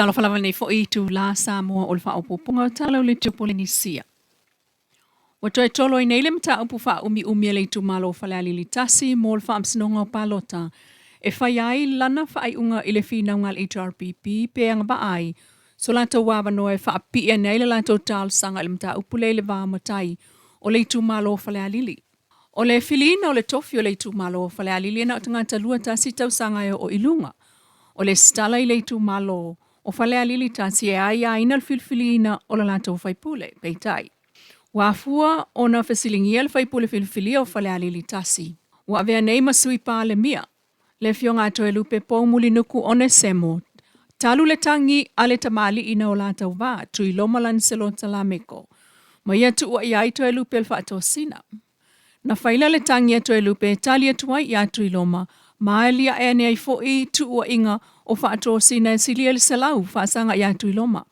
talo falawa nei fo i tu la Samoa o le whaopopunga o talo le tu Polynesia. Wa toi tolo i nei le mta upu wha umi le tu malo fale alili tasi mo le whaamsinonga o palota. E whai ai lana whai unga i le whina ngal HRPP pe anga ba ai. So lato wawa noe wha api e nei le lato tal sanga le mta upu le wā matai o le tu malo fale alili. O le filina o le tofi o le tu malo fale alili na tangata lua tasi tau sanga o ilunga. O le stala i le tu malo o fale alili tasi e aia ina le filfilina o la lato whaipule, peitai. Wafua o na fesilingia le whaipule filfilia o fale alili tasi. Wa avea nei masui pā le mia. Le fionga ato e lupe po muli nuku one semo. Talu le tangi a le tamali ina o lata wā, tui loma lan selo talameko. Ma ia tu ua ia ito e lupe le whaato sina. Na whaila le tangi ato e lupe, tali atua ia tui loma, maalia e ne ai fo'i tu ua inga o whaato sina e silia le selau whaasanga ia tui loma.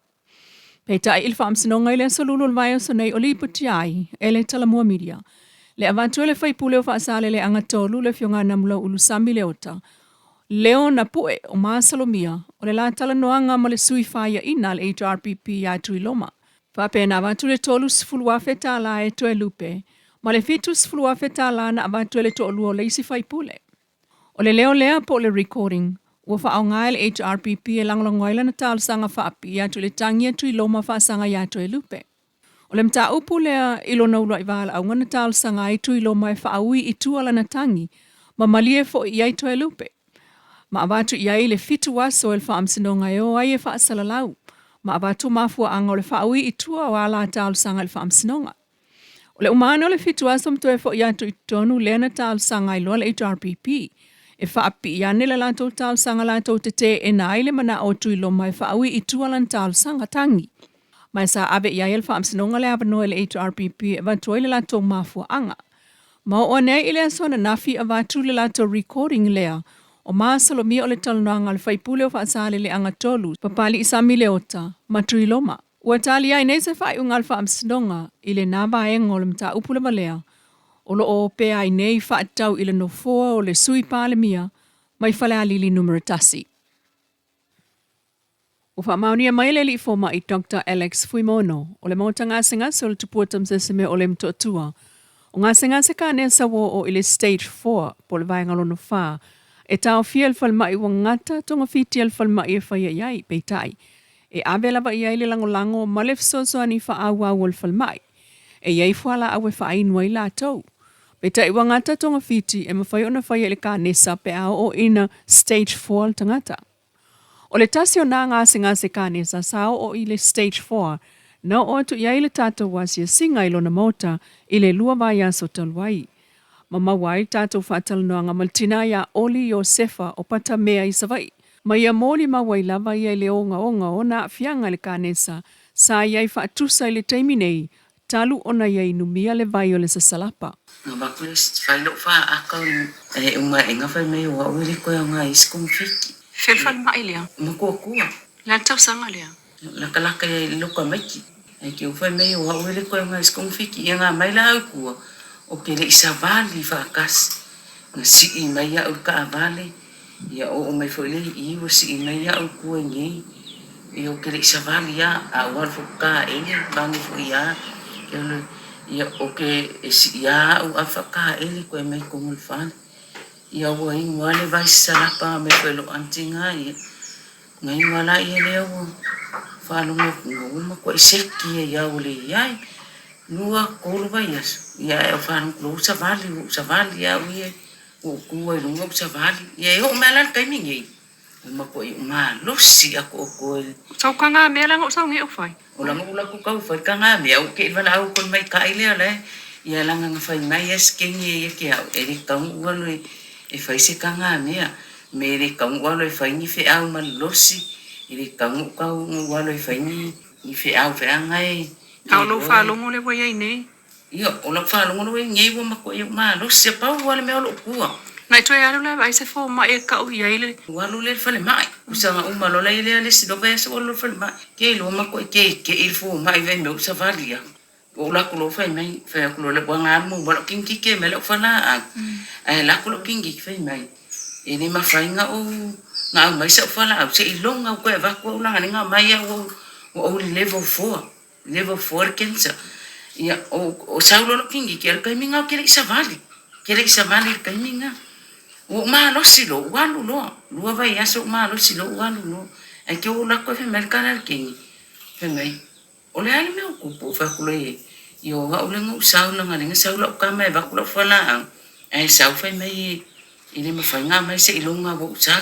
Peita ai il whaamsinonga i le solulu le vai o sonei o li puti ai, e le talamua media. Le avantua le whaipule o whaasale le angatolu le fionga namula ulu sami le ota. Leo na pue o maa salomia, o le la tala noanga ma le sui whaia ina le HRPP ia tui loma. Whape na avantu le tolu sifulua TALA e toe lupe, ma le fitu sifulua TALA na avantu le tolu o leisi whaipule. O le leo lea po le recording, ua wha ngai le HRPP e langlangoila na tal sanga whaapi ia tu le tangia tui loma wha sanga ia toe lupe. O le mta upu lea ilo na ulua i wala au ngana tal sanga i tui loma e whaaui i tuala na tangi, ma malie fo i ai toe lupe. Ma abatu i ai le fitu waso e le whaamsinonga e o ai e whaasalalau. Ma abatu mafua anga o le whaaui i tua wala tal sanga le whaamsinonga. O le umano le fitu waso mto e fo i atu i tonu lea na tal sanga i loa le HRPP. E whaapi i ane le lato tal sanga lato te te e na aile mana o tui loma e whaaui i tualan tal sanga tangi. Mai sa abe i aile whaamsinonga le avanoe le HRPP e vatoi le lato mafua anga. Ma o nei ile asona nafi a vatu le lato recording lea. O maa salomia o le talanoanga le whaipule o whaasale le anga tolu, papali isami le ota, matui loma. Ua tali ai nei se whai unga le whaamsinonga i le naba engo le mta upule malea. O lo o pe ai nei whaatau i le nofoa o le sui pāle mia, mai whale alili numero tasi. O whaamaunia mai le li foma i Dr. Alex Fuimono, o le mauta ngāsenga so le tupuatam sesame o le mtotua. O ngāsenga se ka nea sawo o i le stage 4 po le vai ngalono wha, e tau fia le whalmai wa ngata tonga fiti le whalmai e whaia iai peitai. E abe lava iai le langolango ma le fsoso ani wha awa o le whalmai. E iai whala awe wha ainua i la tau. Peitai wa ngata tonga fiti e mawhai ona whaia le ka nesa pe ao o ina stage 4 tangata. O le tasi o nā ngāse se ka nesa sao o i le stage 4, na o atu iai le tata wasi singa ilo na mota i le lua vai aso talwai. Mama wai tātou whātalanoanga maltina ia Oli o Sefa o pata mea i savai. Ma ia mōli mawai lava ia le onga o na fianga le kānesa, sa iai whaatusa i le teimi nei, talu ona iai numia le vai o le sasalapa. Nga bakule whailo wha akau e unga e ngawhai mei o awiri koe o ngā iskong whiki. Whelwhal mai lea? Makua kua. La tau sanga lea? Laka ia loka maiki. E ki uwhai mei o awiri koe o ngā iskong whiki. Ia ngā maila au kua. O ke le isa vali whaakasi. Nga si i mai au ka a vali. Ia o mai whaile i iwa si i mai au kua ngei. Ia o ke le isa vali ia a walfo ka e ni vani fo ia. Ia o ke e si ia au a whaka e ni koe mai kongul whani. Ia ua ingoa le vai salapa me whailo antinga ia. Nga ingoa ia leo whalonga ngoma koe seki e ia o le iai. Lua kolo vai aso. Ia e o whanong klo sa vali ia ui o kua i lunga sa vali. Ia e o mealan kai mingi. O mako i ma losi ako o koe. Sau ka ngā mea langa o sau nge o whai? O langa ula ku kau whai ka ngā mea. O ke wana au kon mai ka ilea le. Ia langa ngā whai mai as kengi e ke au. E re kaungu walo e whai se ka ngā mea. Me re kaungu walo e whai ni whi au ma losi. E re kaungu kau walo e whai ni whi au whi angai. Au lo whalongo le wai ai nei? Ia, o la whalongo le wai ngei wa mako e maa losi a pau wale mea lo kua. Nai toi alu le vai se fo mai e kau i aile. Walu le whale mai. Usanga umalo le ile ale si do vai se walu whale mai. Ke ilo mako e ke il fo mai vei me usa valia. O la kulo whai mai. Whai kulo le wanga amu. Walo kingi ke me le whala a. E la kulo kingi whai mai. E ne ma whainga o ngā mai sa whala au se ilonga koe wako ulanga ni ngā mai o level 4 level 4 cancer ia o saulo kingi kere kai minga kere isa vali kai minga o ma lo silo walu lo lua vai aso ma lo silo walu lo ai ke o la ko fe merkana kingi fe mai o le ali me o kupu fa kulo yo ha o le ngau saulo ngani saulo ka mai va kulo whala ai sau fe mai ini ma fa nga mai se ilonga wo sa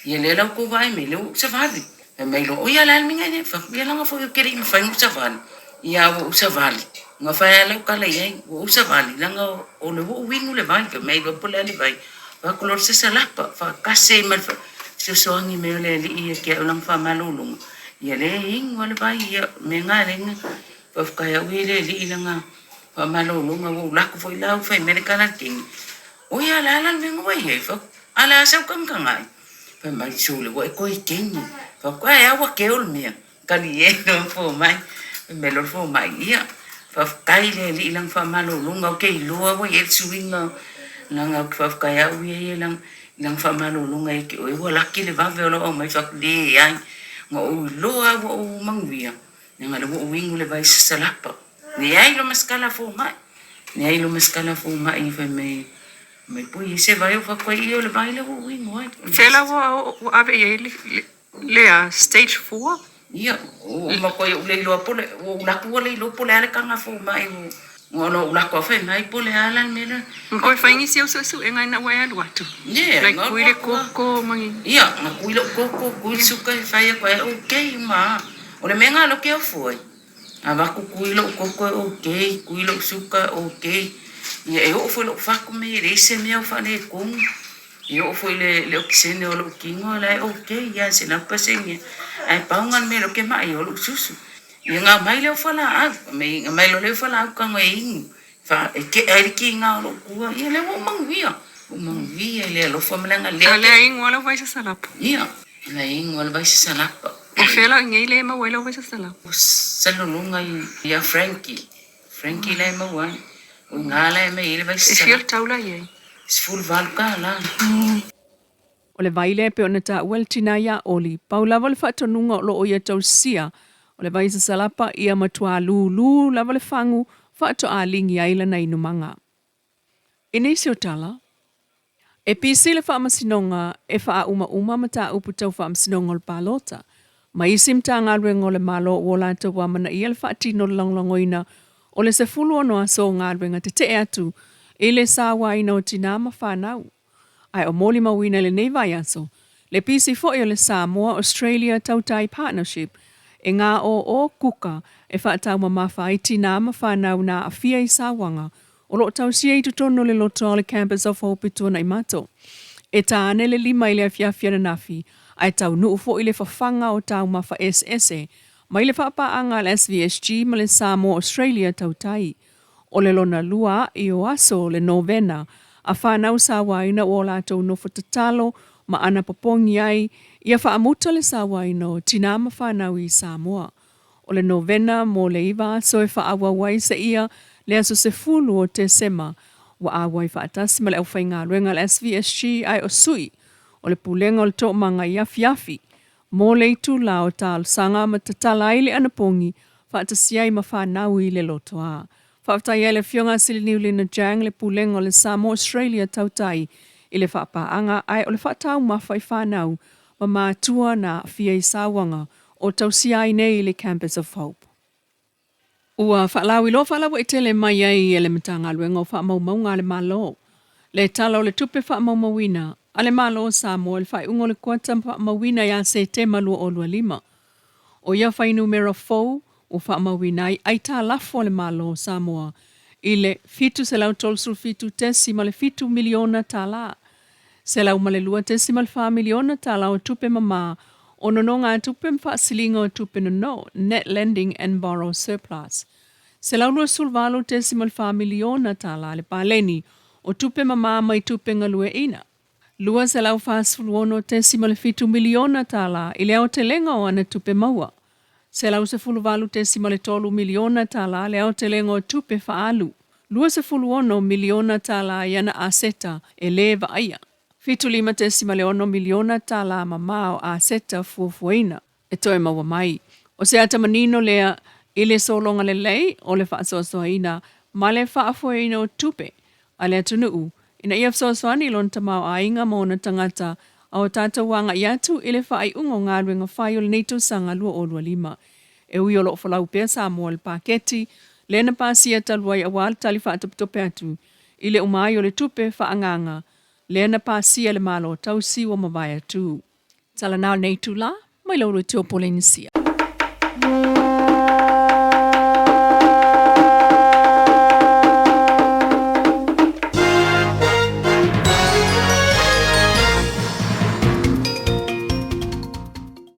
ia le lau ko vai me lo sa vali mai lo o ia la minga ne fa ia langa fo kere ma fa sa vali ia wo sa vali nga fa le ka le ai wo sa vali langa o le wo wingu le vai ke mai lo pole le vai va color se salapa fa kase mal fa so angi me le ia ke lang fa malulu ia le ing wala vai ia me nga le fa ka ya wi le langa fa malulu nga wo la ko foi la fa americana king o ia la me ngoi e fa ala sa kam kangai fa mai sule wo ko king fa ko ya wa ke ol mia kali e no fo mai me lo fo mai ia fa kai le lang fa malulu nga ke lo wo e suinga langa fa kaya wi lang fa malulu nga ke o wa laki le va velo o mai fa le ai ngo lo o mangwia nga le wo wingu le vai salapa ni ai lo maskala fo mai fa me pui se vai o fa ko io le vai le wo wingu ai Fela wo ave le stage 4 ia o ma ko le lo pole o la ko le lo pole ale kanga fo mai ngono la ko fe mai pole ala mena ko fa ingi se su e ngai na wa ya luatu like kuile koko mangi ia na kuile koko kuile suka fa ya ko okay ma o le menga lo ke foi ava ku kuile koko okay kuile suka okay ia e o foi lo fa ko me re se me o fa ne kung ia o foi le oxene o lo kingo la okay ya se na pasengi ai paungan me lo ke mai o lo susu ia nga mai le fala me mai lo le fala ka ngai fa ke ai ki nga lo ku ia le mo mangvia le lo fa mlanga le ale ing wala vai sa salap ia le ing wala vai sa salap o fela ngai le ma wala vai sa salap salo lunga ia Frankie le ma wa o nga le me ile vai sa salap taula ye full valka la o le vaile pe ona ta weltina ya oli paula wal fa tonunga lo o ia tausia o le vai sa salapa ia matua lulu lava le fangu fa to alingi ai la nei numanga inisio tala e pisi le fa masinonga e fa uma mata upu tau fa masinonga le palota ma isim tanga rengo le malo wola to wa mana ia le fa tino longlongoina o le se fulu ono aso ngadwenga te atu ile sawa ino tinama fa nau ai o moli mawina le nei vai aso le pisi fo le Samoa Australia Tautai Partnership e ngā o kuka e whaatau mamafa i tina mawhanau na a fia i sawanga o lo tau sia i tutono le loto le campus of Hope tuana i mato. E tāne le lima i le afiafia na nafi ai tau nuu fo i le whawhanga o tau mafa SSE ma i le whapaanga le SVSG ma le Samoa Australia Tautai. O le lona lua i o aso le novena a whanau sawaina o la tau nofo tatalo ma ana popongi ai ia whaamuta le sawaino tina ma whanau i Samoa. O le novena mo le iwa so e whaawawai sa ia le aso se fulu o te sema wa awai whaatasi ma le au whainga ruenga le SVSG ai o sui o le pulenga o le to manga iafi mo le itu la o tal sanga ma tatala i le anapongi whaatasi ai ma whanau i le lotoa. Whaatai ai le fionga siliniu le na jang le pulenga o le Samoa Australia tautai i le whaapaanga ai o le whaatau mawhai whanau ma mātua na fia i sawanga o tausia ai nei le Campus of Hope. Ua whaalau i lo whaalawa i tele mai ai e le matanga luenga o whaamaumau ngā le malo. Le tala o le tupe whaamaumawina a le malo o Samoa le whai ungo le kuata whaamawina ia se te malua o lua lima. O ia whai numero FOU o whaamawina ai tā lafo le malo o Samoa i le fitu se lau tolsu fitu tesi ma le fitu miliona TALA. Se lau ma le lua tesi ma le wha miliona TALA o tupe mama o nono ngā tupe mwhaasilinga o tupe nono, net lending and borrow surplus. Se lau lua sulvalo tesi ma le wha miliona TALA le paleni o tupe mama mai tupe ngalue ina. Lua se lau wha suluono tesi ma le fitu miliona TALA i le au te lenga o ana tupe maua. Se lau se fuluvalu tesi ma le tolu miliona TALA le au te lenga o tupe whaalu. Lua se fuluono miliona TALA i ana aseta e le vaaya. 7.5 miliona tala mamao a seta fuafuaina e toe maua mai. O se ata manino lea ile solonga le lei o le whaasoasoaina ma le whaafuaina o tupe a le atunuu ina ia fsoasoani lon tamau a inga mo na tangata au tata wanga iatu ile whaai ungo ngā ruenga whai o le neito sanga lua o lua lima. E ui o lo falau pia Samoa le paketi le na pasia taluai a wal tali whaatapitope atu ile umai o le tupe whaanganga le na pasia le malo tausi wa mawai atu. Tala nao nei tula, mai lauro te o Polynesia.